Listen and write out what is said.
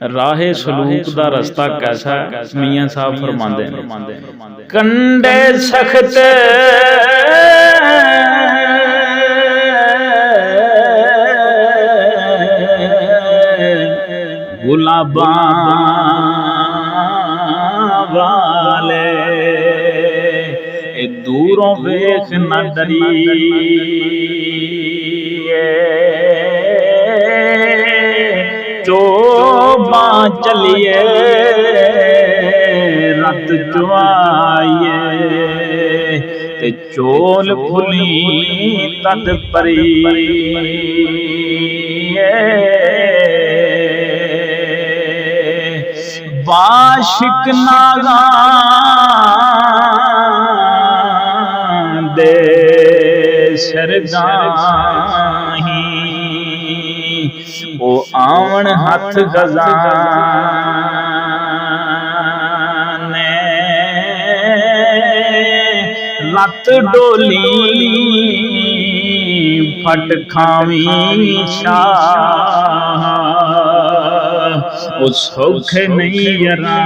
राहे सलूक दा रस्ता कैसा है, मियां साहब फरमांदे ने कंडे सख्त गुलाबां वाले दूरों वेख न डरिए चोबा चलिए रत चुआइए ते चोल फुली तद परी बाशिक नागा दे सरगाही ओ आवन हथ खजाने लत डोली फट खावी शाह ओ सौखे नहीं यरा